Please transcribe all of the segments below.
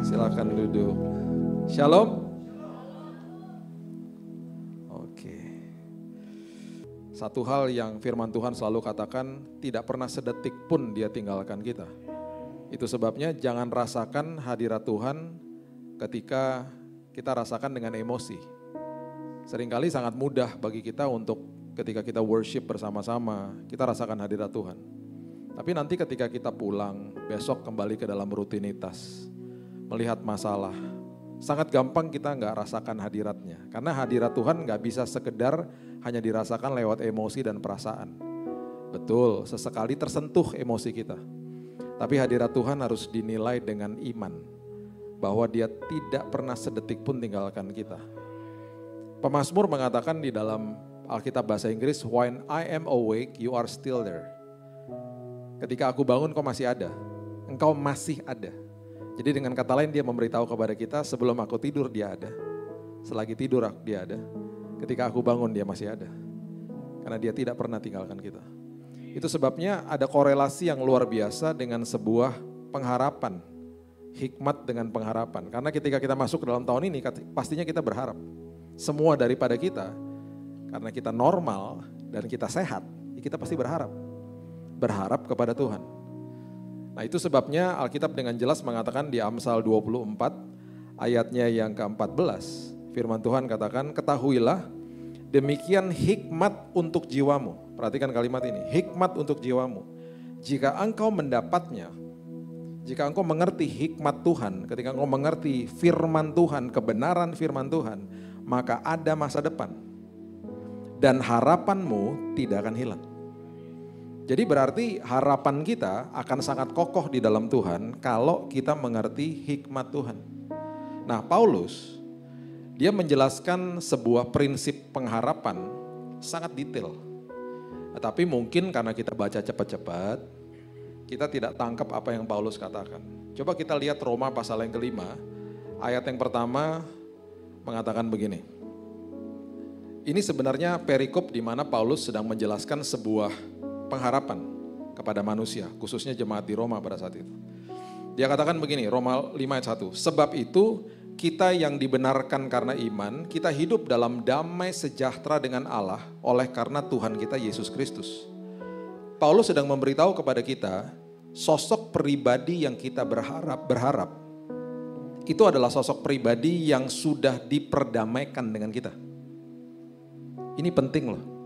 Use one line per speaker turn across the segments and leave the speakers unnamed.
Silakan duduk. Shalom. Oke. Satu hal yang firman Tuhan selalu katakan, tidak pernah sedetik pun dia tinggalkan kita. Itu sebabnya jangan rasakan hadirat Tuhan ketika kita rasakan dengan emosi. Seringkali sangat mudah bagi kita untuk ketika kita worship bersama-sama, kita rasakan hadirat Tuhan. Tapi nanti ketika kita pulang, besok kembali ke dalam rutinitas, melihat masalah, sangat gampang kita nggak rasakan hadiratnya. Karena hadirat Tuhan nggak bisa sekedar hanya dirasakan lewat emosi dan perasaan. Betul, sesekali tersentuh emosi kita. Tapi hadirat Tuhan harus dinilai dengan iman, bahwa dia tidak pernah sedetik pun tinggalkan kita. Pemazmur mengatakan di dalam Alkitab bahasa Inggris, when I am awake, you are still there. Ketika aku bangun, kau masih ada. Engkau masih ada. Jadi dengan kata lain dia memberitahu kepada kita, sebelum aku tidur dia ada. Selagi tidur dia ada. Ketika aku bangun dia masih ada. Karena dia tidak pernah tinggalkan kita. Itu sebabnya ada korelasi yang luar biasa dengan sebuah pengharapan. Hikmat dengan pengharapan. Karena ketika kita masuk ke dalam tahun ini, pastinya kita berharap. Semua daripada kita, karena kita normal dan kita sehat, kita pasti berharap. Berharap kepada Tuhan. Nah itu sebabnya Alkitab dengan jelas mengatakan di Amsal 24 ayatnya yang ke-14. Firman Tuhan katakan, ketahuilah demikian hikmat untuk jiwamu. Perhatikan kalimat ini, hikmat untuk jiwamu. Jika engkau mendapatnya, jika engkau mengerti hikmat Tuhan, ketika engkau mengerti firman Tuhan, kebenaran firman Tuhan, maka ada masa depan. Dan harapanmu tidak akan hilang. Jadi berarti harapan kita akan sangat kokoh di dalam Tuhan kalau kita mengerti hikmat Tuhan. Nah Paulus, dia menjelaskan sebuah prinsip pengharapan sangat detail. Tapi mungkin karena kita baca cepat-cepat, kita tidak tangkap apa yang Paulus katakan. Coba kita lihat Roma pasal yang kelima, ayat yang pertama mengatakan begini. Ini sebenarnya perikop di mana Paulus sedang menjelaskan sebuah pengharapan kepada manusia, khususnya jemaat di Roma pada saat itu. Dia katakan begini, Roma 5 ayat 1, sebab itu kita yang dibenarkan karena iman, kita hidup dalam damai sejahtera dengan Allah oleh karena Tuhan kita Yesus Kristus. Paulus sedang memberitahu kepada kita, sosok pribadi yang kita berharap, itu adalah sosok pribadi yang sudah diperdamaikan dengan kita. Ini penting loh.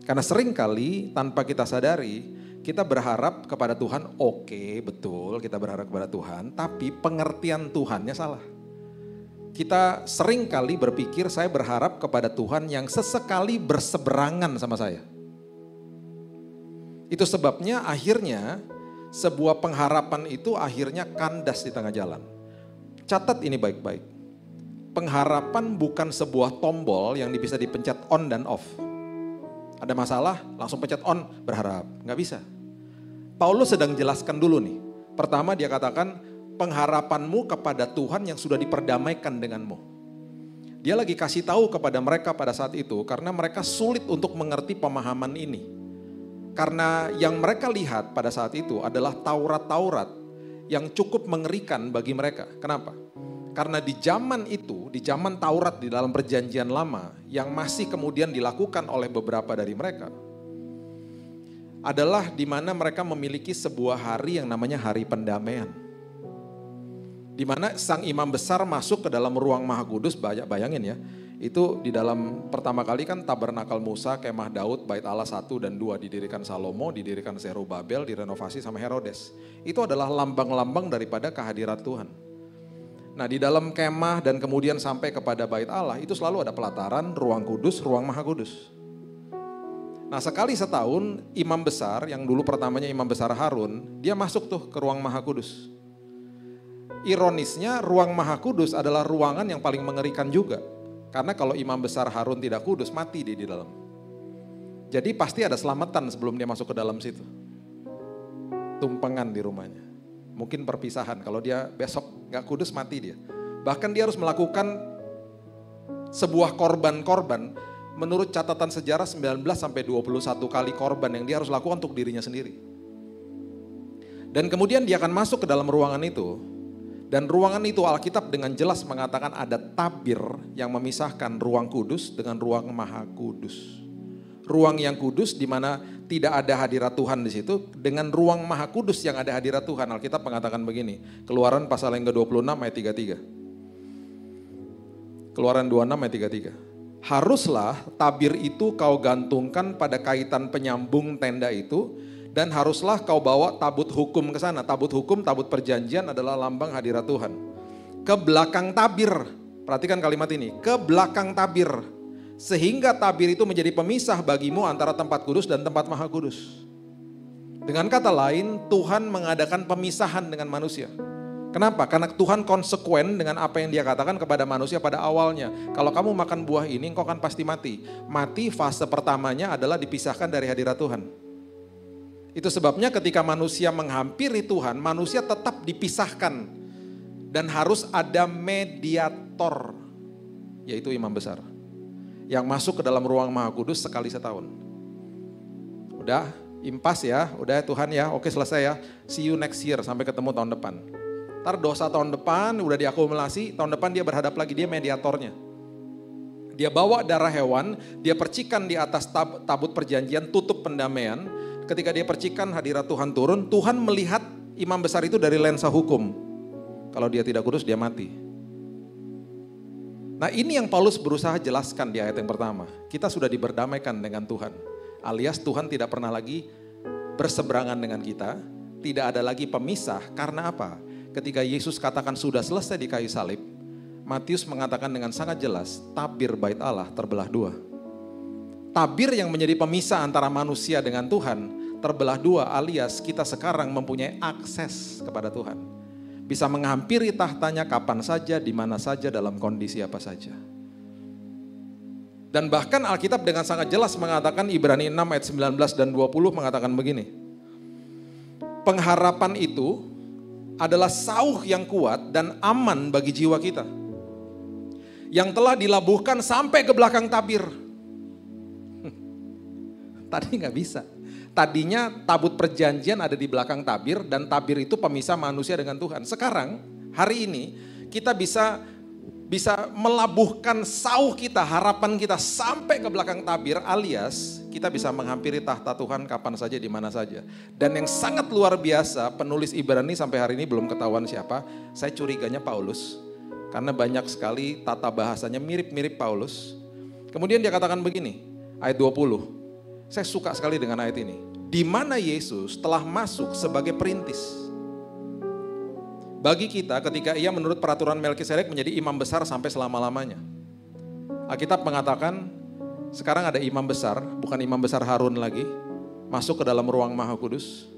Karena seringkali tanpa kita sadari, kita berharap kepada Tuhan, oke, betul kita berharap kepada Tuhan, tapi pengertian Tuhannya salah. Kita seringkali berpikir saya berharap kepada Tuhan yang sesekali berseberangan sama saya. Itu sebabnya akhirnya sebuah pengharapan itu akhirnya kandas di tengah jalan. Catat ini baik-baik. Pengharapan bukan sebuah tombol yang bisa dipencet on dan off. Ada masalah, langsung pencet on, berharap. Nggak bisa. Paulus sedang jelaskan dulu nih. Pertama dia katakan, pengharapanmu kepada Tuhan yang sudah diperdamaikan denganmu. Dia lagi kasih tahu kepada mereka pada saat itu, karena mereka sulit untuk mengerti pemahaman ini. Karena yang mereka lihat pada saat itu adalah Taurat-Taurat yang cukup mengerikan bagi mereka. Kenapa? Karena di zaman itu, di zaman Taurat di dalam perjanjian lama yang masih kemudian dilakukan oleh beberapa dari mereka adalah di mana mereka memiliki sebuah hari yang namanya hari pendamaian. Di mana sang imam besar masuk ke dalam ruang Maha Kudus, bayangin ya, itu di dalam pertama kali kan tabernakel Musa, kemah Daud, bait Allah 1 dan 2 didirikan Salomo, didirikan Zerubabel, direnovasi sama Herodes. Itu adalah lambang-lambang daripada kehadirat Tuhan. Nah di dalam kemah dan kemudian sampai kepada bait Allah itu selalu ada pelataran, ruang kudus, ruang Maha Kudus. Nah sekali setahun imam besar yang dulu pertamanya imam besar Harun, dia masuk tuh ke ruang Maha Kudus. Ironisnya ruang Maha Kudus adalah ruangan yang paling mengerikan juga. Karena kalau imam besar Harun tidak kudus, mati dia di dalam. Jadi pasti ada selamatan sebelum dia masuk ke dalam situ. Tumpengan di rumahnya. Mungkin perpisahan, kalau dia besok gak kudus mati dia. Bahkan dia harus melakukan sebuah korban-korban, menurut catatan sejarah 19-21 kali korban yang dia harus lakukan untuk dirinya sendiri. Dan kemudian dia akan masuk ke dalam ruangan itu, Dan ruangan itu Alkitab dengan jelas mengatakan ada tabir yang memisahkan ruang kudus dengan ruang maha kudus. Ruang yang kudus di mana tidak ada hadirat Tuhan di situ dengan ruang maha kudus yang ada hadirat Tuhan. Alkitab mengatakan begini, Keluaran pasal yang ke-26 ayat 33. Keluaran 26 ayat 33. Haruslah tabir itu kau gantungkan pada kaitan penyambung tenda itu, dan haruslah kau bawa tabut hukum ke sana. Tabut hukum, tabut perjanjian adalah lambang hadirat Tuhan. Ke belakang tabir, perhatikan kalimat ini, ke belakang tabir. Sehingga tabir itu menjadi pemisah bagimu antara tempat kudus dan tempat maha kudus. Dengan kata lain, Tuhan mengadakan pemisahan dengan manusia. Kenapa? Karena Tuhan konsekuen dengan apa yang dia katakan kepada manusia pada awalnya. Kalau kamu makan buah ini, engkau akan pasti mati. Mati fase pertamanya adalah dipisahkan dari hadirat Tuhan. Itu sebabnya ketika manusia menghampiri Tuhan, manusia tetap dipisahkan. Dan harus ada mediator, yaitu imam besar. Yang masuk ke dalam ruang maha kudus sekali setahun. Udah, impas ya, udah Tuhan ya, oke selesai ya. See you next year, sampai ketemu tahun depan. Ntar dosa tahun depan, udah diakumulasi, tahun depan dia berhadap lagi, dia mediatornya. Dia bawa darah hewan, dia percikan di atas tabut perjanjian, tutup pendamaian. Ketika dia percikan hadirat Tuhan turun, Tuhan melihat imam besar itu dari lensa hukum. Kalau dia tidak kudus, dia mati. Nah ini yang Paulus berusaha jelaskan di ayat yang pertama. Kita sudah diberdamaikan dengan Tuhan. Alias Tuhan tidak pernah lagi berseberangan dengan kita. Tidak ada lagi pemisah. Karena apa? Ketika Yesus katakan sudah selesai di kayu salib, Matius mengatakan dengan sangat jelas, tabir bait Allah terbelah dua. Tabir yang menjadi pemisah antara manusia dengan Tuhan terbelah dua, alias kita sekarang mempunyai akses kepada Tuhan. Bisa menghampiri tahtanya kapan saja, di mana saja, dalam kondisi apa saja. Dan bahkan Alkitab dengan sangat jelas mengatakan, Ibrani 6 ayat 19 dan 20 mengatakan begini. Pengharapan itu adalah sauh yang kuat dan aman bagi jiwa kita. Yang telah dilabuhkan sampai ke belakang tabir. Tadi nggak bisa. Tadinya tabut perjanjian ada di belakang tabir dan tabir itu pemisah manusia dengan Tuhan. Sekarang, hari ini kita bisa melabuhkan sauh kita, harapan kita sampai ke belakang tabir, alias kita bisa menghampiri tahta Tuhan kapan saja, di mana saja. Dan yang sangat luar biasa, penulis Ibrani sampai hari ini belum ketahuan siapa, saya curiganya Paulus. Karena banyak sekali tata bahasanya mirip-mirip Paulus. Kemudian dia katakan begini, ayat 20. Saya suka sekali dengan ayat ini. Di mana Yesus telah masuk sebagai perintis. Bagi kita ketika ia menurut peraturan Melkisedek menjadi imam besar sampai selama-lamanya. Alkitab mengatakan sekarang ada imam besar, bukan imam besar Harun lagi. Masuk ke dalam ruang maha kudus.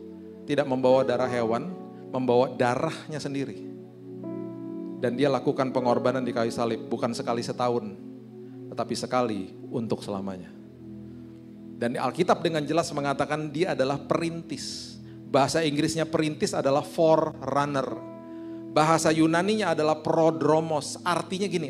Tidak membawa darah hewan, membawa darahnya sendiri. Dan dia lakukan pengorbanan di kayu salib, bukan sekali setahun, tetapi sekali untuk selamanya. Dan Alkitab dengan jelas mengatakan dia adalah perintis. Bahasa Inggrisnya perintis adalah forerunner. Bahasa Yunaninya adalah prodromos. Artinya gini.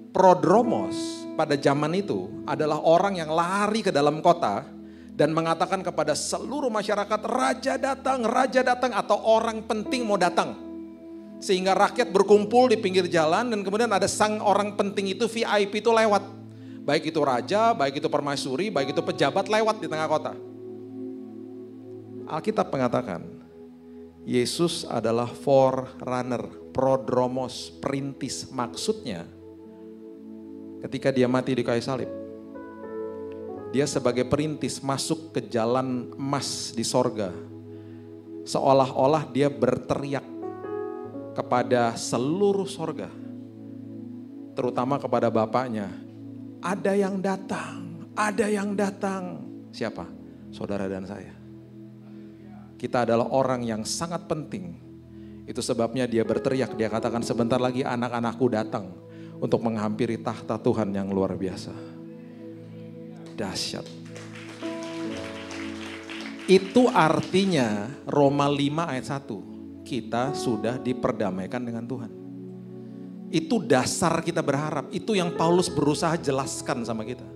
Prodromos pada zaman itu adalah orang yang lari ke dalam kota dan mengatakan kepada seluruh masyarakat, raja datang atau orang penting mau datang. Sehingga rakyat berkumpul di pinggir jalan dan kemudian ada sang orang penting itu, VIP itu lewat. Baik itu raja, baik itu permaisuri, baik itu pejabat lewat di tengah kota. Alkitab mengatakan, Yesus adalah forerunner, prodromos, perintis. Maksudnya, ketika dia mati di kayu salib, dia sebagai perintis masuk ke jalan emas di sorga. Seolah-olah dia berteriak kepada seluruh sorga, terutama kepada Bapaknya. Ada yang datang. Siapa? Saudara dan saya. Kita adalah orang yang sangat penting. Itu sebabnya dia berteriak, dia katakan sebentar lagi anak-anakku datang untuk menghampiri tahta Tuhan yang luar biasa. Dahsyat. Itu artinya Roma 5 ayat 1. Kita sudah diperdamaikan dengan Tuhan. Itu dasar kita berharap. Itu yang Paulus berusaha jelaskan sama kita.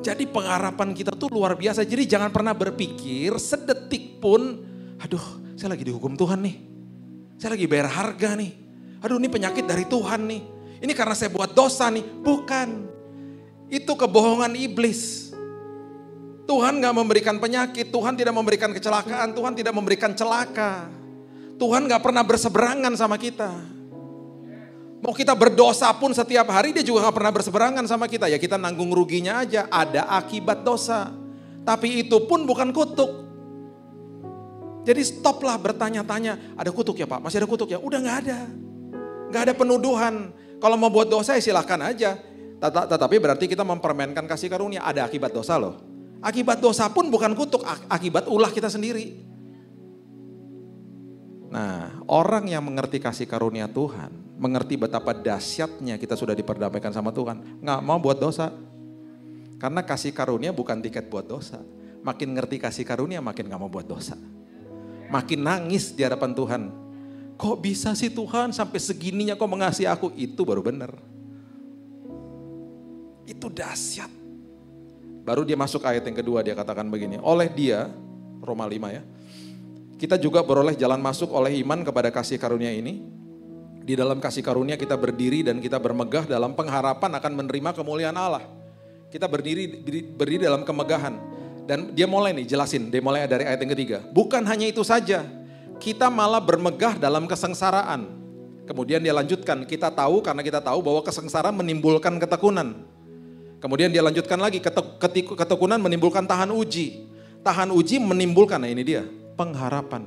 Jadi pengharapan kita tuh luar biasa. Jadi jangan pernah berpikir sedetik pun, aduh saya lagi dihukum Tuhan nih. Saya lagi bayar harga nih. Aduh ini penyakit dari Tuhan nih. Ini karena saya buat dosa nih. Bukan. Itu kebohongan iblis. Tuhan gak memberikan penyakit, Tuhan tidak memberikan kecelakaan, Tuhan tidak memberikan celaka. Tuhan gak pernah berseberangan sama kita. Mau kita berdosa pun setiap hari dia juga gak pernah berseberangan sama kita. Ya kita nanggung ruginya aja, ada akibat dosa. Tapi itu pun bukan kutuk. Jadi stoplah bertanya-tanya, ada kutuk ya Pak? Masih ada kutuk ya? Udah gak ada. Gak ada penuduhan. Kalau mau buat dosa ya silahkan aja. Tetapi berarti kita mempermainkan kasih karunia. Ada akibat dosa loh. Akibat dosa pun bukan kutuk, akibat ulah kita sendiri. Nah, orang yang mengerti kasih karunia Tuhan, mengerti betapa dahsyatnya kita sudah diperdamaikan sama Tuhan, nggak mau buat dosa. Karena kasih karunia bukan tiket buat dosa. Makin ngerti kasih karunia, makin nggak mau buat dosa. Makin nangis di hadapan Tuhan. Kok bisa sih Tuhan sampai segininya kok mengasihi aku? Itu baru benar. Itu dahsyat. Baru dia masuk ayat yang kedua, dia katakan begini, oleh dia, Roma 5 ya, kita juga beroleh jalan masuk oleh iman kepada kasih karunia ini. Di dalam kasih karunia kita berdiri dan kita bermegah dalam pengharapan akan menerima kemuliaan Allah. Kita berdiri dalam kemegahan. Dan dia mulai nih jelasin, dia mulai dari ayat yang ketiga. Bukan hanya itu saja, kita malah bermegah dalam kesengsaraan. Kemudian dia lanjutkan, kita tahu karena kita tahu bahwa kesengsaraan menimbulkan ketekunan. Kemudian dia lanjutkan lagi, ketekunan menimbulkan tahan uji. Tahan uji menimbulkan, nah ini dia, pengharapan.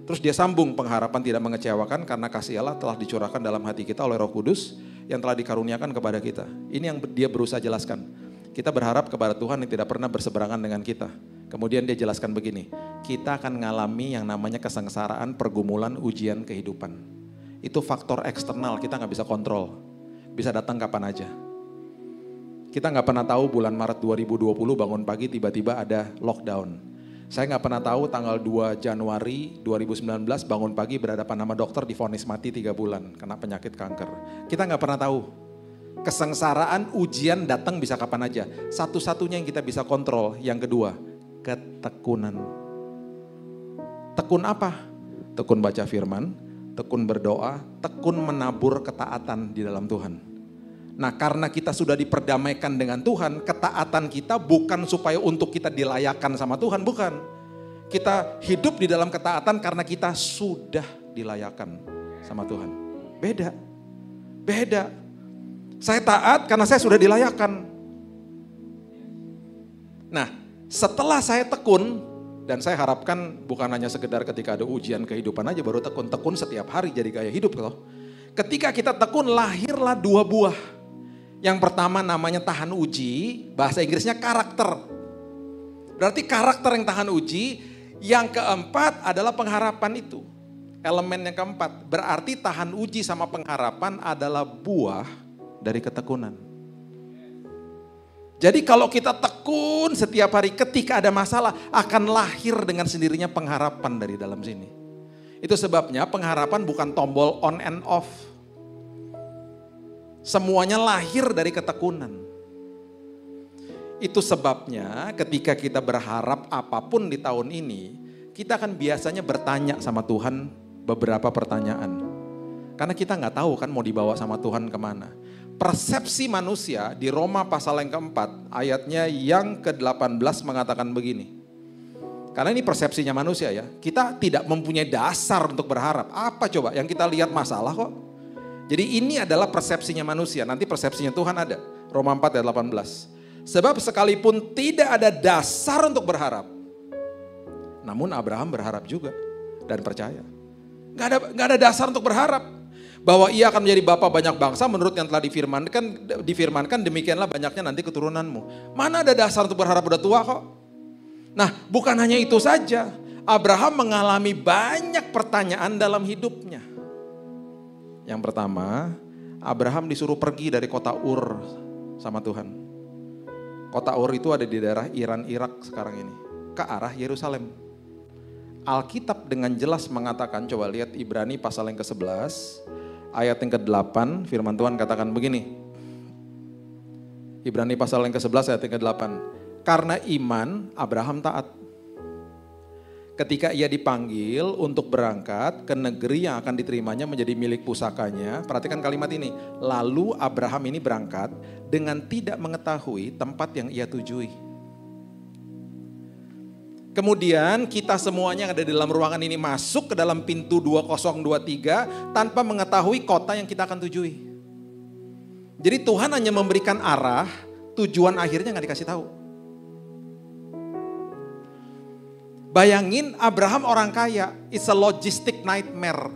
Terus dia sambung, pengharapan tidak mengecewakan karena kasih Allah telah dicurahkan dalam hati kita oleh Roh Kudus yang telah dikaruniakan kepada kita. Ini yang dia berusaha jelaskan. Kita berharap kepada Tuhan yang tidak pernah berseberangan dengan kita. Kemudian dia jelaskan begini, kita akan mengalami yang namanya kesengsaraan, pergumulan, ujian kehidupan. Itu faktor eksternal, kita gak bisa kontrol. Bisa datang kapan aja. Kita nggak pernah tahu bulan Maret 2020 bangun pagi tiba-tiba ada lockdown. Saya nggak pernah tahu tanggal 2 Januari 2019 bangun pagi berhadapan sama dokter divonis mati 3 bulan kena penyakit kanker. Kita nggak pernah tahu. Kesengsaraan, ujian datang bisa kapan aja. Satu-satunya yang kita bisa kontrol, yang kedua, ketekunan. Tekun apa? Tekun baca firman, tekun berdoa, tekun menabur ketaatan di dalam Tuhan. Nah karena kita sudah diperdamaikan dengan Tuhan, ketaatan kita bukan supaya untuk kita dilayakan sama Tuhan, bukan. Kita hidup di dalam ketaatan karena kita sudah dilayakan sama Tuhan. Beda, beda. Saya taat karena saya sudah dilayakan. Nah setelah saya tekun, dan saya harapkan bukan hanya sekedar ketika ada ujian kehidupan aja baru tekun setiap hari jadi gaya hidup loh. Ketika kita tekun lahirlah 2 buah. Yang pertama namanya tahan uji, bahasa Inggrisnya karakter. Berarti karakter yang tahan uji. Yang keempat adalah pengharapan itu. Elemen yang keempat, berarti tahan uji sama pengharapan adalah buah dari ketekunan. Jadi kalau kita tekun setiap hari ketika ada masalah akan lahir dengan sendirinya pengharapan dari dalam sini. Itu sebabnya pengharapan bukan tombol on and off. Semuanya lahir dari ketekunan. Itu sebabnya ketika kita berharap apapun di tahun ini, kita akan biasanya bertanya sama Tuhan beberapa pertanyaan. Karena kita nggak tahu kan mau dibawa sama Tuhan kemana. Persepsi manusia di Roma pasal yang keempat, ayatnya yang ke-18 mengatakan begini. Karena ini persepsinya manusia ya, kita tidak mempunyai dasar untuk berharap. Apa coba yang kita lihat masalah kok? Jadi ini adalah persepsinya manusia, nanti persepsinya Tuhan ada. Roma 4 ayat 18. Sebab sekalipun tidak ada dasar untuk berharap, namun Abraham berharap juga dan percaya. Gak ada dasar untuk berharap. Bahwa ia akan menjadi bapa banyak bangsa menurut yang telah difirmankan demikianlah banyaknya nanti keturunanmu. Mana ada dasar untuk berharap udah tua kok. Nah bukan hanya itu saja, Abraham mengalami banyak pertanyaan dalam hidupnya. Yang pertama, Abraham disuruh pergi dari kota Ur sama Tuhan. Kota Ur itu ada di daerah Iran, Irak sekarang ini. Ke arah Yerusalem. Alkitab dengan jelas mengatakan, coba lihat Ibrani pasal yang ke-11, ayat yang ke-8, firman Tuhan katakan begini. Ibrani pasal yang ke-11 ayat yang ke-8. Karena iman Abraham taat Ketika ia dipanggil untuk berangkat ke negeri yang akan diterimanya menjadi milik pusakanya, perhatikan kalimat ini. Lalu Abraham ini berangkat dengan tidak mengetahui tempat yang ia tujui. Kemudian kita semuanya yang ada di dalam ruangan ini masuk ke dalam pintu 2023 tanpa mengetahui kota yang kita akan tujui. Jadi Tuhan hanya memberikan arah, tujuan akhirnya gak dikasih tahu. Bayangin Abraham orang kaya, it's a logistic nightmare.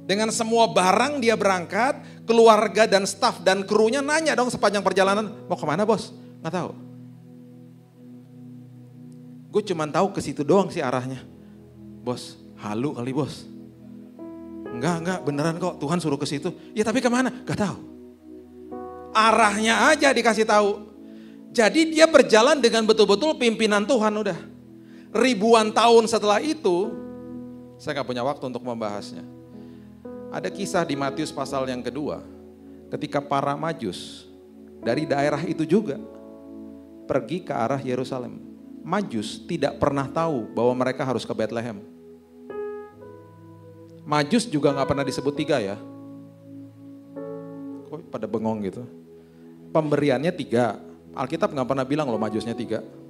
Dengan semua barang dia berangkat, keluarga dan staf dan krunya nanya dong sepanjang perjalanan, mau kemana bos? Nggak tahu. Gue cuma tahu ke situ doang sih arahnya. Bos, halu kali bos. Enggak, beneran kok Tuhan suruh ke situ. Ya tapi kemana? Gak tahu. Arahnya aja dikasih tahu. Jadi dia berjalan dengan betul-betul pimpinan Tuhan udah. Ribuan tahun setelah itu, saya gak punya waktu untuk membahasnya. Ada kisah di Matius pasal yang kedua, ketika para Majus dari daerah itu juga pergi ke arah Yerusalem. Majus tidak pernah tahu bahwa mereka harus ke Bethlehem. Majus juga gak pernah disebut 3 ya. Kok pada bengong gitu. Pemberiannya 3, Alkitab gak pernah bilang loh Majusnya 3.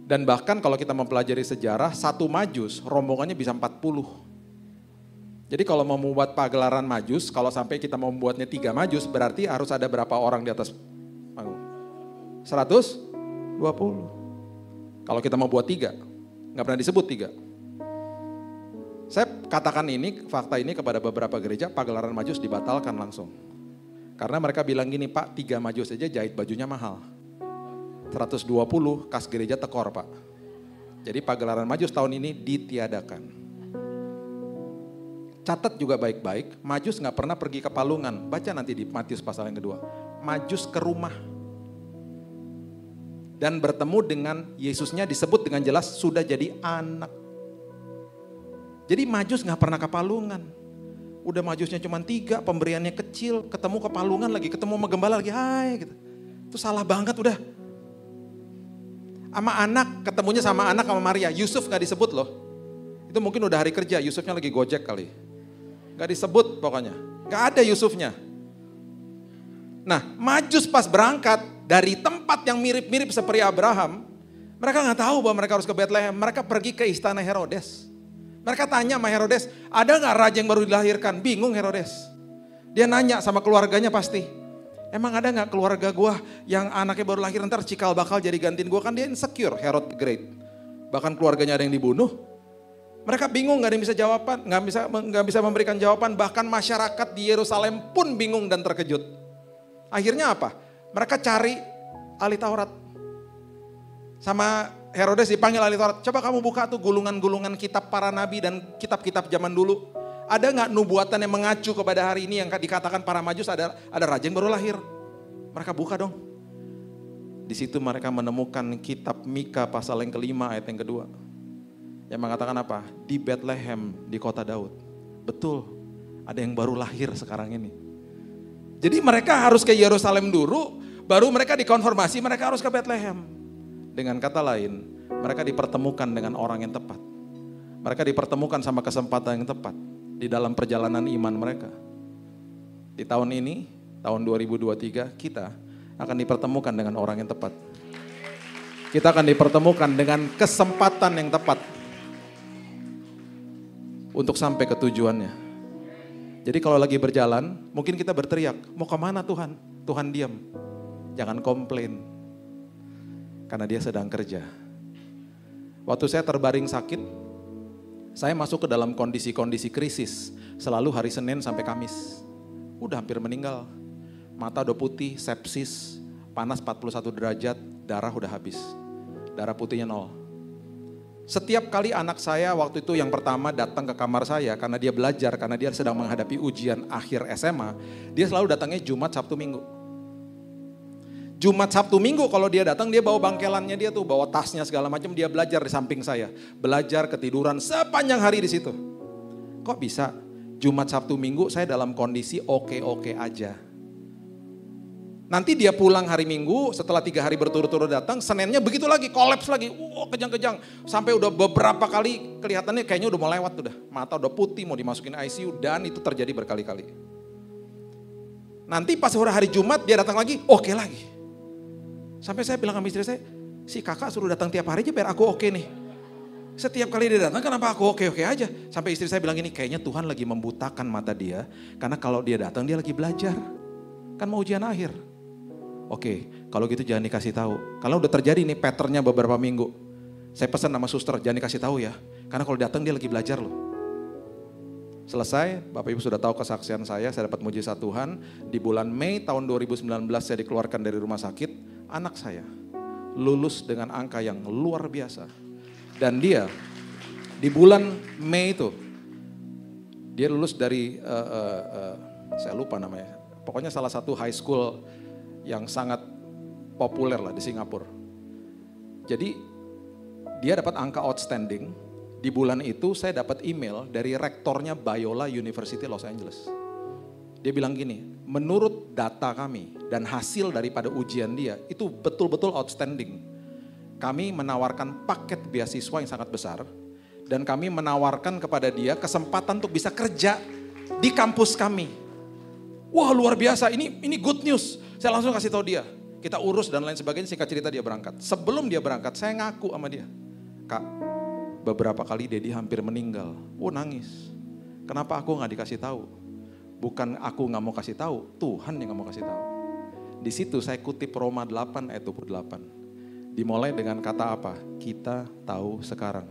Dan bahkan kalau kita mempelajari sejarah, 1 Majus rombongannya bisa 40. Jadi kalau mau membuat pagelaran Majus, kalau sampai kita mau membuatnya 3 Majus, berarti harus ada berapa orang di atas panggung? 120. Kalau kita mau buat 3, nggak pernah disebut 3. Saya katakan ini, fakta ini kepada beberapa gereja, pagelaran Majus dibatalkan langsung. Karena mereka bilang gini, Pak 3 Majus aja jahit bajunya mahal. 120 kas gereja tekor Pak. Jadi pagelaran Majus tahun ini ditiadakan. Catat juga baik-baik, Majus gak pernah pergi ke Palungan. Baca nanti di Matius pasal yang kedua. Majus ke rumah. Dan bertemu dengan Yesusnya disebut dengan jelas sudah jadi anak. Jadi Majus gak pernah ke Palungan. Udah Majusnya cuma 3, pemberiannya kecil, ketemu ke Palungan lagi, ketemu sama gembala lagi, hai gitu. Itu salah banget udah. Sama anak, ketemunya sama anak sama Maria. Yusuf gak disebut loh. Itu mungkin udah hari kerja, Yusufnya lagi gojek kali. Gak disebut pokoknya. Gak ada Yusufnya. Nah, Majus pas berangkat dari tempat yang mirip-mirip seperti Abraham, mereka gak tahu bahwa mereka harus ke Bethlehem. Mereka pergi ke istana Herodes. Mereka tanya sama Herodes, ada gak raja yang baru dilahirkan? Bingung Herodes. Dia nanya sama keluarganya pasti. Emang ada gak keluarga gue yang anaknya baru lahir ntar cikal bakal jadi gantiin gue? Kan dia insecure, Herod the Great. Bahkan keluarganya ada yang dibunuh. Mereka bingung, gak ada yang bisa jawaban, gak bisa memberikan jawaban. Bahkan masyarakat di Yerusalem pun bingung dan terkejut. Akhirnya apa? Mereka cari ahli Taurat. Sama Herodes dipanggil ahli Taurat. Coba kamu buka tuh gulungan-gulungan kitab para nabi dan kitab-kitab zaman dulu. Ada gak nubuatan yang mengacu kepada hari ini yang dikatakan para Majus ada raja yang baru lahir? Mereka buka dong. Di situ mereka menemukan kitab Mika pasal yang kelima ayat yang kedua. Yang mengatakan apa? Di Bethlehem, di kota Daud. Betul, ada yang baru lahir sekarang ini. Jadi mereka harus ke Yerusalem dulu, baru mereka dikonfirmasi mereka harus ke Bethlehem. Dengan kata lain, mereka dipertemukan dengan orang yang tepat. Mereka dipertemukan sama kesempatan yang tepat. Di dalam perjalanan iman mereka. Di tahun ini, tahun 2023, kita akan dipertemukan dengan orang yang tepat. Kita akan dipertemukan dengan kesempatan yang tepat. Untuk sampai ke tujuannya. Jadi kalau lagi berjalan, mungkin kita berteriak, mau kemana Tuhan? Tuhan diam. Jangan komplain. Karena dia sedang kerja. Waktu saya terbaring sakit, saya masuk ke dalam kondisi-kondisi krisis. Selalu hari Senin sampai Kamis. Udah hampir meninggal. Mata udah putih, sepsis, panas 41 derajat, darah udah habis. Darah putihnya 0. Setiap kali anak saya waktu itu yang pertama datang ke kamar saya karena dia belajar, karena dia sedang menghadapi ujian akhir SMA, dia selalu datangnya Jumat, Sabtu, Minggu. Jumat, Sabtu, Minggu kalau dia datang dia bawa bangkelannya dia tuh, bawa tasnya segala macam, dia belajar di samping saya. Belajar, ketiduran sepanjang hari di situ. Kok bisa? Jumat, Sabtu, Minggu saya dalam kondisi oke-oke aja. Nanti dia pulang hari Minggu, setelah 3 hari berturut-turut datang, Seninnya begitu lagi, kolaps lagi, kejang-kejang. Sampai udah beberapa kali kelihatannya kayaknya udah mau lewat udah. Mata udah putih, mau dimasukin ICU, dan itu terjadi berkali-kali. Nanti pas hari Jumat dia datang lagi, oke lagi. Sampai saya bilang sama istri saya, si kakak suruh datang tiap hari aja biar aku oke nih. Setiap kali dia datang kenapa aku oke-oke aja. Sampai istri saya bilang gini, kayaknya Tuhan lagi membutakan mata dia. Karena kalau dia datang dia lagi belajar. Kan mau ujian akhir. Oke, kalau gitu jangan dikasih tahu. Kalau udah terjadi nih patternnya beberapa minggu. Saya pesan sama suster, jangan dikasih tahu ya. Karena kalau datang dia lagi belajar loh. Selesai, Bapak Ibu sudah tahu kesaksian saya dapat mujizat Tuhan. Di bulan Mei tahun 2019 saya dikeluarkan dari rumah sakit. Anak saya lulus dengan angka yang luar biasa. Dan dia di bulan Mei itu, dia lulus dari, saya lupa namanya. Pokoknya salah satu high school yang sangat populer lah di Singapura. Jadi dia dapat angka outstanding. Di bulan itu saya dapat email dari rektornya Biola University Los Angeles. Dia bilang gini, menurut data kami dan hasil daripada ujian dia itu betul-betul outstanding. Kami menawarkan paket beasiswa yang sangat besar dan kami menawarkan kepada dia kesempatan untuk bisa kerja di kampus kami. Wah luar biasa, ini good news. Saya langsung kasih tahu dia, kita urus dan lain sebagainya, singkat cerita dia berangkat. Sebelum dia berangkat, saya ngaku sama dia. Kak, beberapa kali Dedi hampir meninggal. Nangis. Kenapa aku gak dikasih tahu? Bukan aku gak mau kasih tahu, Tuhan yang gak mau kasih tahu. Di situ saya kutip Roma 8 ayat 28. Dimulai dengan kata apa? Kita tahu sekarang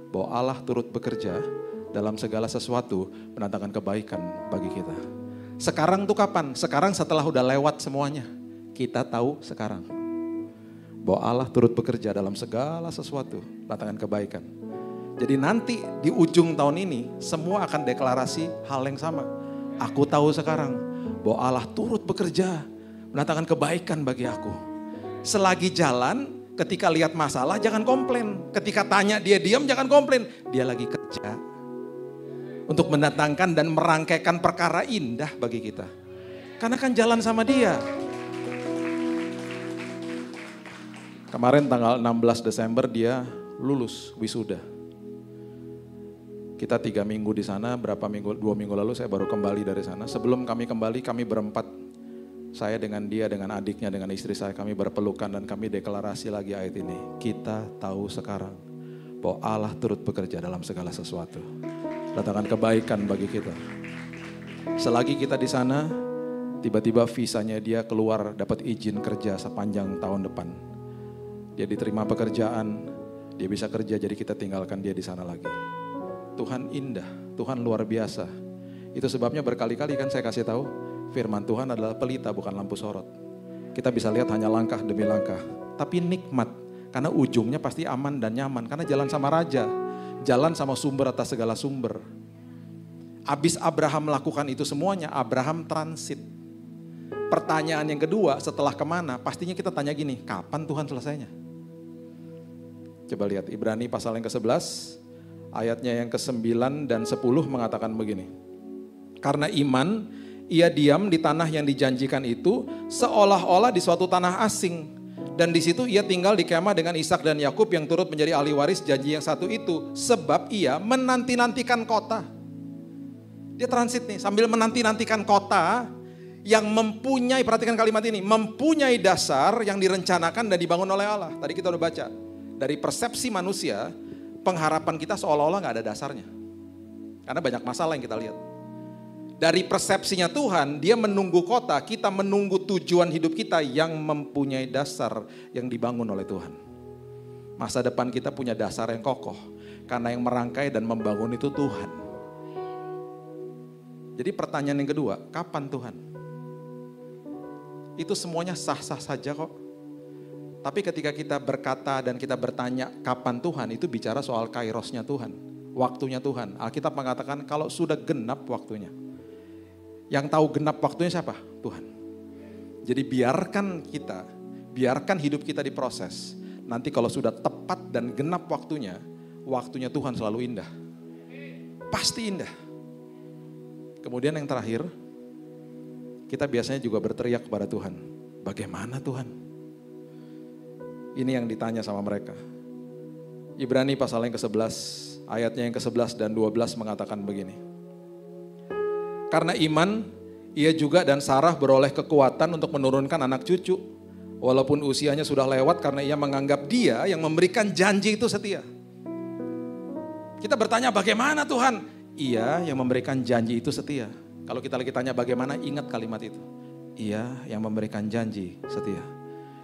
bahwa Allah turut bekerja dalam segala sesuatu mendatangkan kebaikan bagi kita. Sekarang tuh kapan? Sekarang setelah udah lewat semuanya. Kita tahu sekarang bahwa Allah turut bekerja dalam segala sesuatu mendatangkan kebaikan. Jadi nanti di ujung tahun ini semua akan deklarasi hal yang sama. Aku tahu sekarang bahwa Allah turut bekerja mendatangkan kebaikan bagi aku. Selagi jalan, ketika lihat masalah jangan komplain. Ketika tanya dia diam jangan komplain. Dia lagi kerja untuk mendatangkan dan merangkaikan perkara indah bagi kita. Karena kan jalan sama dia. Kemarin tanggal 16 Desember dia lulus wisuda. Kita 3 minggu di sana, 2 minggu lalu saya baru kembali dari sana. Sebelum kami kembali, kami berempat. Saya dengan dia, dengan adiknya, dengan istri saya, kami berpelukan dan kami deklarasi lagi ayat ini. Kita tahu sekarang bahwa Allah turut bekerja dalam segala sesuatu. Datangkan kebaikan bagi kita. Selagi kita di sana, tiba-tiba visanya dia keluar dapat izin kerja sepanjang tahun depan. Dia diterima pekerjaan, dia bisa kerja jadi kita tinggalkan dia di sana lagi. Tuhan indah, Tuhan luar biasa. Itu sebabnya berkali-kali kan saya kasih tahu, firman Tuhan adalah pelita bukan lampu sorot. Kita bisa lihat hanya langkah demi langkah, tapi nikmat karena ujungnya pasti aman dan nyaman karena jalan sama raja. Jalan sama sumber atas segala sumber. Abis Abraham melakukan itu semuanya, Abraham transit. Pertanyaan yang kedua, setelah kemana? Pastinya kita tanya gini, kapan Tuhan selesainya? Coba lihat Ibrani pasal yang ke-11, ayatnya yang ke-9 dan 10 mengatakan begini. Karena iman, ia diam di tanah yang dijanjikan itu seolah-olah di suatu tanah asing. Dan di situ ia tinggal di kemah dengan Ishak dan Yakub yang turut menjadi ahli waris janji yang satu itu. Sebab ia menanti-nantikan kota. Dia transit nih sambil menanti-nantikan kota yang mempunyai, perhatikan kalimat ini, mempunyai dasar yang direncanakan dan dibangun oleh Allah. Tadi kita udah baca. Dari persepsi manusia, pengharapan kita seolah-olah gak ada dasarnya. Karena banyak masalah yang kita lihat. Dari persepsinya Tuhan, dia menunggu kota, kita menunggu tujuan hidup kita yang mempunyai dasar yang dibangun oleh Tuhan. Masa depan kita punya dasar yang kokoh, karena yang merangkai dan membangun itu Tuhan. Jadi pertanyaan yang kedua, kapan Tuhan? Itu semuanya sah-sah saja kok. Tapi ketika kita berkata dan kita bertanya kapan Tuhan, itu bicara soal kairosnya Tuhan, waktunya Tuhan. Alkitab mengatakan kalau sudah genap waktunya. Yang tahu genap waktunya siapa? Tuhan. Jadi biarkan hidup kita diproses. Nanti kalau sudah tepat dan genap waktunya Tuhan selalu indah. Pasti indah. Kemudian yang terakhir, kita biasanya juga berteriak kepada Tuhan. bagaimana Tuhan? Ini yang ditanya sama mereka. Ibrani pasal yang ke-11, ayatnya yang ke-11 dan 12 mengatakan begini. Karena iman, ia juga dan Sarah beroleh kekuatan untuk menurunkan anak cucu. Walaupun usianya sudah lewat karena ia menganggap dia yang memberikan janji itu setia. Kita bertanya bagaimana Tuhan? Ia yang memberikan janji itu setia. Kalau kita lagi tanya bagaimana, ingat kalimat itu. Ia yang memberikan janji setia.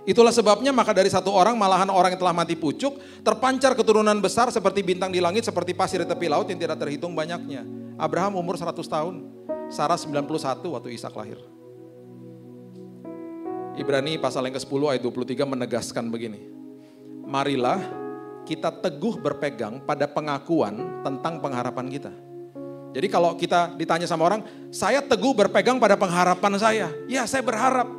Itulah sebabnya maka dari satu orang malahan orang yang telah mati pucuk, terpancar keturunan besar seperti bintang di langit, seperti pasir di tepi laut yang tidak terhitung banyaknya. Abraham umur 100 tahun, Sarah 91 waktu Ishak lahir. Ibrani pasal yang ke-10 ayat 23 menegaskan begini. Marilah kita teguh berpegang pada pengakuan tentang pengharapan kita. Jadi kalau kita ditanya sama orang, saya teguh berpegang pada pengharapan saya. Ya, saya berharap.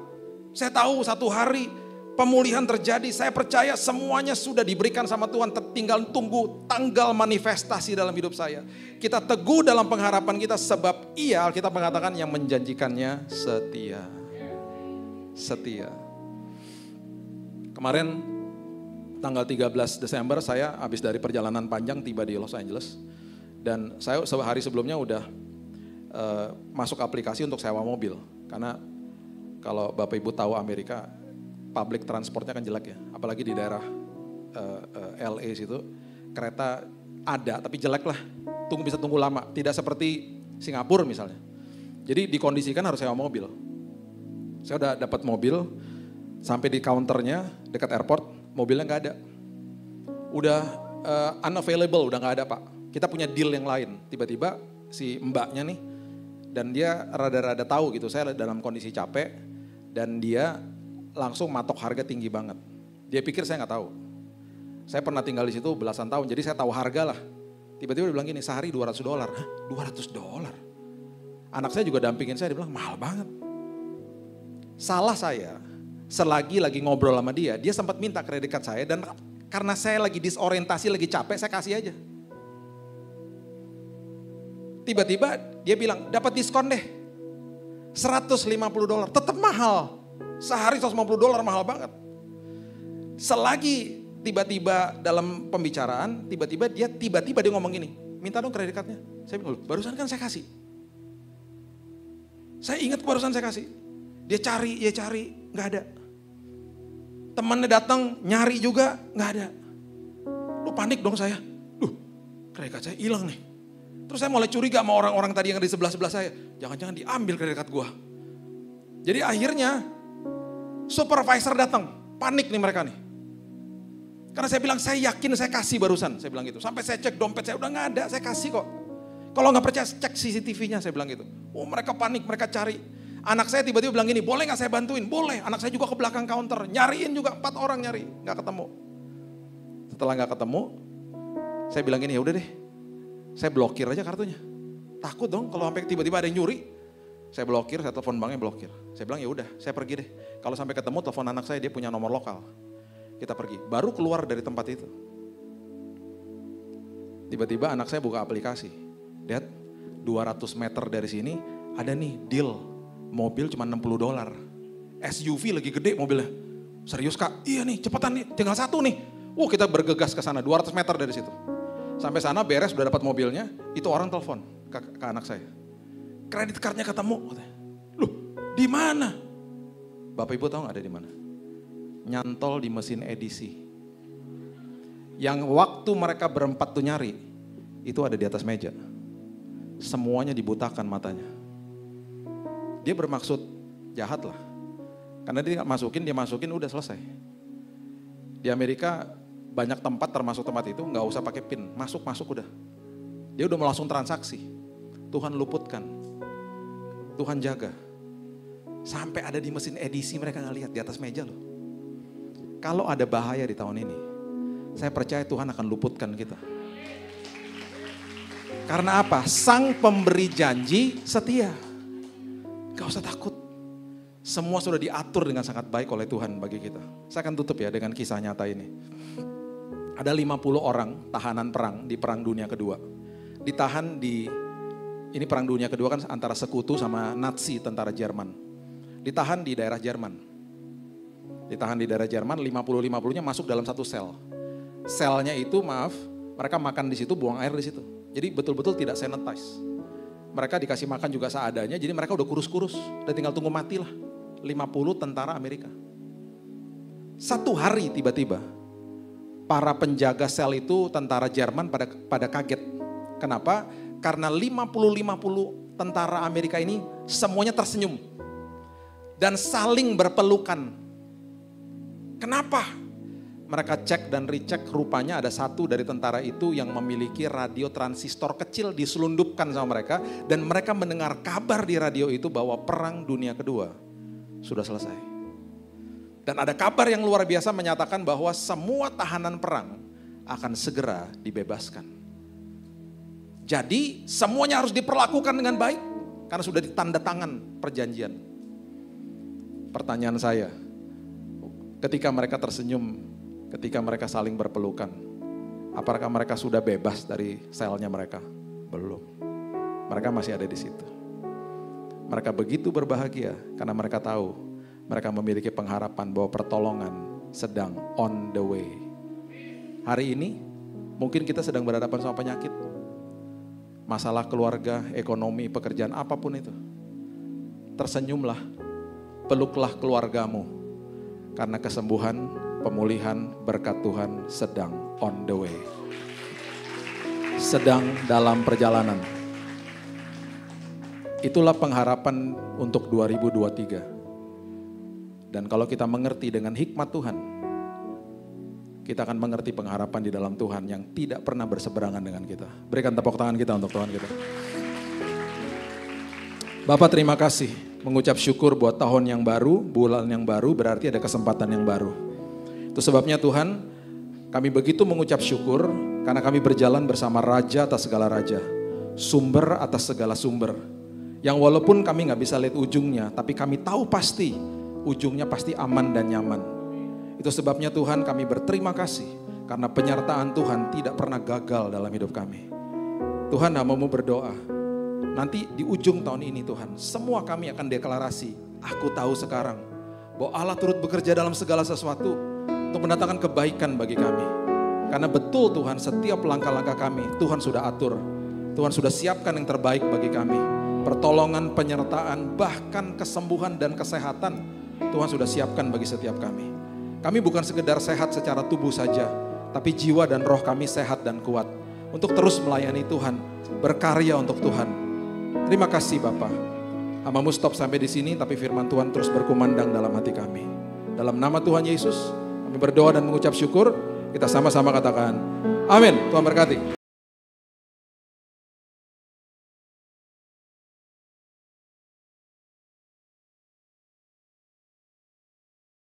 Saya tahu satu hari pemulihan terjadi. Saya percaya semuanya sudah diberikan sama Tuhan. Tinggal tunggu tanggal manifestasi dalam hidup saya. Kita teguh dalam pengharapan kita sebab Ia, kita mengatakan yang menjanjikannya setia. Setia. Kemarin tanggal 13 Desember saya habis dari perjalanan panjang tiba di Los Angeles. Dan saya hari sebelumnya udah masuk aplikasi untuk sewa mobil. Karena kalau Bapak Ibu tahu Amerika, public transportnya kan jelek ya. Apalagi di daerah LA situ, kereta ada tapi jelek lah. Bisa tunggu lama. Tidak seperti Singapura misalnya. Jadi dikondisikan harus sewa mobil. Saya udah dapat mobil, sampai di counternya dekat airport, mobilnya nggak ada. Udah unavailable, udah nggak ada Pak. Kita punya deal yang lain. Tiba-tiba si mbaknya nih, dan dia rada-rada tahu gitu, saya dalam kondisi capek, dan dia langsung matok harga tinggi banget. Dia pikir saya nggak tahu. Saya pernah tinggal di situ belasan tahun, jadi saya tahu harga lah. Tiba-tiba dia bilang gini, sehari $200. Hah? $200? Anak saya juga dampingin saya, dia bilang mahal banget. Salah saya, selagi lagi ngobrol sama dia sempat minta kredit card saya, dan karena saya lagi disorientasi, lagi capek, saya kasih aja. Tiba-tiba dia bilang, dapat diskon deh. $150, tetap mahal. Sehari $150 mahal banget. Selagi tiba-tiba dalam pembicaraan, tiba-tiba dia ngomong gini, minta dong kredit cardnya. Saya bilang, barusan kan saya kasih. Saya ingat barusan saya kasih. Dia cari, nggak ada. Temannya datang, nyari juga, nggak ada. Lu panik dong saya. Kredit card saya hilang nih. Terus saya mulai curiga sama orang-orang tadi yang di sebelah-sebelah saya. Jangan-jangan diambil kredit card gua. Jadi akhirnya supervisor datang, panik nih mereka nih. Karena saya bilang, saya yakin saya kasih barusan, saya bilang gitu. Sampai saya cek dompet saya, udah nggak ada, saya kasih kok. Kalau nggak percaya cek CCTV-nya, saya bilang gitu. Oh mereka panik, mereka cari. Anak saya tiba-tiba bilang gini, boleh nggak saya bantuin? Boleh, anak saya juga ke belakang counter, nyariin juga, 4 orang nyari, nggak ketemu. Setelah nggak ketemu, saya bilang gini, ya udah deh, saya blokir aja kartunya. Takut dong kalau sampai tiba-tiba ada yang nyuri. Saya blokir, saya telepon banknya blokir. Saya bilang ya udah, saya pergi deh. Kalau sampai ketemu telepon anak saya, dia punya nomor lokal. Kita pergi. Baru keluar dari tempat itu. Tiba-tiba anak saya buka aplikasi. Lihat, 200 meter dari sini ada nih deal. Mobil cuma $60. SUV lagi gede mobilnya. Serius Kak? Iya nih, cepetan nih, tinggal 1 nih. Kita bergegas ke sana, 200 meter dari situ. Sampai sana beres, udah dapat mobilnya, itu orang telepon ke anak saya. Kredit cardnya ketemu. Loh, di mana? Bapak Ibu tahu nggak ada di mana? Nyantol di mesin edisi. Yang waktu mereka berempat tuh nyari, itu ada di atas meja. Semuanya dibutakan matanya. Dia bermaksud jahat lah. Karena dia masukin udah selesai. Di Amerika banyak tempat termasuk tempat itu nggak usah pakai PIN, masuk udah. Dia udah mau langsung transaksi. Tuhan luputkan, Tuhan jaga. Sampai ada di mesin edisi mereka nggak lihat di atas meja loh. Kalau ada bahaya di tahun ini, saya percaya Tuhan akan luputkan kita. Karena apa? Sang pemberi janji setia. Gak usah takut. Semua sudah diatur dengan sangat baik oleh Tuhan bagi kita. Saya akan tutup ya dengan kisah nyata ini. Ada 50 orang tahanan perang di Perang Dunia Kedua. Ditahan ini Perang Dunia Kedua kan antara sekutu sama Nazi, tentara Jerman. Ditahan di daerah Jerman. Ditahan di daerah Jerman, 50-50-nya masuk dalam satu sel. Selnya itu mereka makan di situ, buang air di situ. Jadi betul-betul tidak sanitize. Mereka dikasih makan juga seadanya, jadi mereka udah kurus-kurus. Udah tinggal tunggu mati lah. 50 tentara Amerika. Satu hari tiba-tiba, para penjaga sel itu tentara Jerman pada kaget. Kenapa? Karena 50-50 tentara Amerika ini semuanya tersenyum. Dan saling berpelukan. Kenapa? Mereka cek dan recheck, rupanya ada satu dari tentara itu yang memiliki radio transistor kecil diselundupkan sama mereka. Dan mereka mendengar kabar di radio itu bahwa perang dunia kedua sudah selesai. Dan ada kabar yang luar biasa menyatakan bahwa semua tahanan perang akan segera dibebaskan. Jadi semuanya harus diperlakukan dengan baik karena sudah ditanda tangan perjanjian. Pertanyaan saya, ketika mereka tersenyum, ketika mereka saling berpelukan, apakah mereka sudah bebas dari selnya mereka? Belum. Mereka masih ada di situ. Mereka begitu berbahagia karena mereka tahu mereka memiliki pengharapan bahwa pertolongan sedang on the way. Hari ini mungkin kita sedang berhadapan sama penyakit, masalah keluarga, ekonomi, pekerjaan, apapun itu. Tersenyumlah, peluklah keluargamu. Karena kesembuhan, pemulihan, berkat Tuhan sedang on the way. Sedang dalam perjalanan. Itulah pengharapan untuk 2023. Dan kalau kita mengerti dengan hikmat Tuhan, kita akan mengerti pengharapan di dalam Tuhan yang tidak pernah berseberangan dengan kita. Berikan tepuk tangan kita untuk Tuhan kita. Bapak terima kasih, mengucap syukur buat tahun yang baru, bulan yang baru, berarti ada kesempatan yang baru. Itu sebabnya Tuhan, kami begitu mengucap syukur karena kami berjalan bersama Raja atas segala Raja, sumber atas segala sumber. Yang walaupun kami gak bisa lihat ujungnya, tapi kami tahu pasti ujungnya pasti aman dan nyaman. Itu sebabnya Tuhan kami berterima kasih karena penyertaan Tuhan tidak pernah gagal dalam hidup kami. Tuhan hamba-Mu berdoa, nanti di ujung tahun ini Tuhan, semua kami akan deklarasi, aku tahu sekarang bahwa Allah turut bekerja dalam segala sesuatu untuk mendatangkan kebaikan bagi kami. Karena betul Tuhan, setiap langkah-langkah kami Tuhan sudah atur. Tuhan sudah siapkan yang terbaik bagi kami. Pertolongan, penyertaan, bahkan kesembuhan dan kesehatan Tuhan sudah siapkan bagi setiap kami. Kami bukan sekedar sehat secara tubuh saja, tapi jiwa dan roh kami sehat dan kuat untuk terus melayani Tuhan, berkarya untuk Tuhan. Terima kasih Bapa. Hamba-Mu stop sampai di sini, tapi firman Tuhan terus berkumandang dalam hati kami. Dalam nama Tuhan Yesus, kami berdoa dan mengucap syukur. Kita sama-sama katakan, amin. Tuhan berkati.